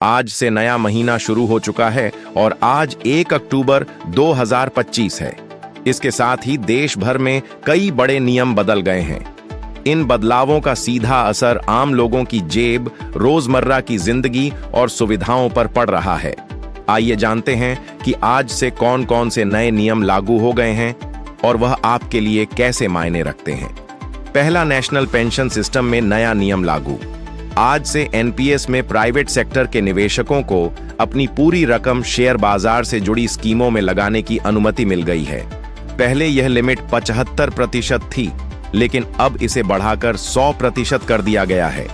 आज से नया महीना शुरू हो चुका है और आज 1 अक्टूबर 2025 है। इसके साथ ही देश भर में कई बड़े नियम बदल गए हैं। इन बदलावों का सीधा असर आम लोगों की जेब, रोजमर्रा की जिंदगी और सुविधाओं पर पड़ रहा है। आइए जानते हैं कि आज से कौन कौन से नए नियम लागू हो गए हैं और वह आपके लिए कैसे मायने रखते हैं। पहला, नेशनल पेंशन सिस्टम में नया नियम लागू। आज से एनपीएस में प्राइवेट सेक्टर के निवेशकों को अपनी पूरी रकम शेयर बाजार से जुड़ी स्कीमों में लगाने की अनुमति मिल गई है। पहले यह लिमिट 75% थी, लेकिन अब इसे बढ़ाकर 100% कर दिया गया है।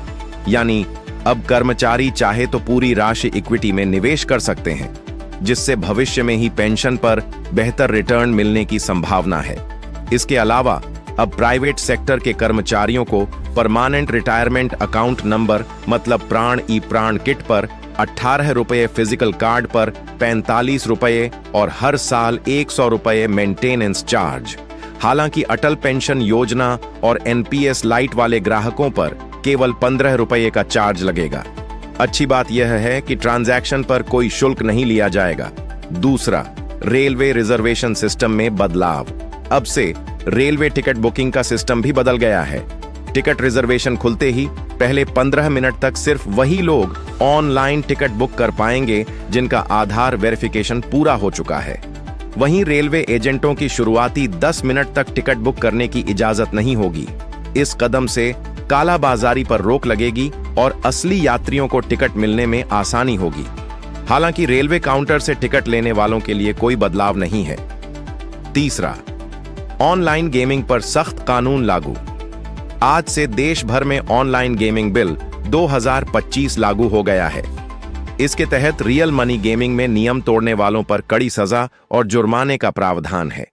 यानी अब कर्मचारी चाहे तो पूरी राशि इक्विटी में निवेश कर सकते हैं, जिससे भविष्य में ही पेंशन पर बेहतर रिटर्न मिलने की संभावना है। इसके अलावा अब प्राइवेट सेक्टर के कर्मचारियों को परमानेंट रिटायरमेंट अकाउंट नंबर मतलब प्राण ई प्राण किट पर 18 रुपये, फिजिकल कार्ड पर 45 रुपये और हर साल 100 रुपये मेंटेनेंस चार्ज। हालांकि अटल पेंशन योजना और एनपीएस लाइट वाले ग्राहकों पर केवल 15 रुपये का चार्ज लगेगा। अच्छी बात यह है कि ट्रांजैक्शन पर कोई शुल्क नहीं लिया जाएगा। दूसरा, रेलवे रिजर्वेशन सिस्टम में बदलाव। अब से रेलवे टिकट बुकिंग का सिस्टम भी बदल गया है। टिकट रिजर्वेशन खुलते ही पहले 15 मिनट तक सिर्फ वही लोग ऑनलाइन टिकट बुक कर पाएंगे जिनका आधार वेरिफिकेशन पूरा हो चुका है। वहीं रेलवे एजेंटों की शुरुआती 10 मिनट तक टिकट बुक करने की इजाजत नहीं होगी। इस कदम से कालाबाजारी पर रोक लगेगी और असली यात्रियों को टिकट मिलने में आसानी होगी। हालांकि रेलवे काउंटर से टिकट लेने वालों के लिए कोई बदलाव नहीं है। तीसरा, ऑनलाइन गेमिंग पर सख्त कानून लागू। आज से देश भर में ऑनलाइन गेमिंग बिल 2025 लागू हो गया है। इसके तहत रियल मनी गेमिंग में नियम तोड़ने वालों पर कड़ी सजा और जुर्माने का प्रावधान है।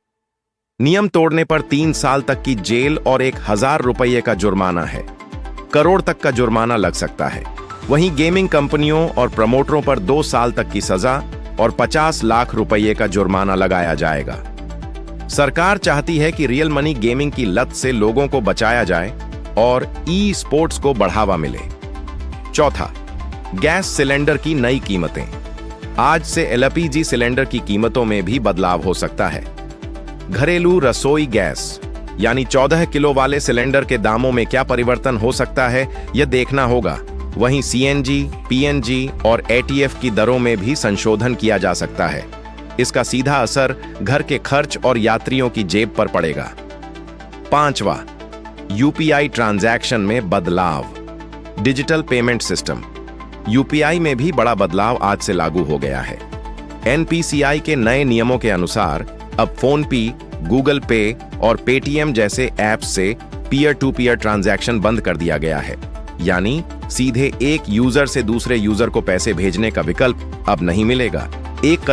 नियम तोड़ने पर 3 साल तक की जेल और 1000 रुपये का जुर्माना है। करोड़ तक का जुर्माना लग सकता है। वहीं गेमिंग कंपनियों और प्रमोटरों पर 2 साल तक की सजा और 50 लाख रुपये का जुर्माना लगाया जाएगा। सरकार चाहती है कि रियल मनी गेमिंग की लत से लोगों को बचाया जाए और ई स्पोर्ट्स को बढ़ावा मिले। चौथा, गैस सिलेंडर की नई कीमतें। आज से एलपीजी सिलेंडर की कीमतों में भी बदलाव हो सकता है। घरेलू रसोई गैस यानी 14 किलो वाले सिलेंडर के दामों में क्या परिवर्तन हो सकता है, यह देखना होगा। वहीं सीएनजी, पीएनजी और एटीएफ की दरों में भी संशोधन किया जा सकता है। इसका सीधा असर घर के खर्च और यात्रियों की जेब पर पड़ेगा। पांचवा, यूपीआई ट्रांजैक्शन में बदलाव। डिजिटल पेमेंट सिस्टम यूपीआई में भी बड़ा बदलाव आज से लागू हो गया है। एनपीसीआई के नए नियमों के अनुसार अब फोनपे, गूगल पे और पेटीएम जैसे ऐप्स से पीयर टू पीयर ट्रांजैक्शन बंद कर दिया गया है। यानी सीधे एक यूजर से दूसरे यूजर को पैसे भेजने का विकल्प अब नहीं मिलेगा। एक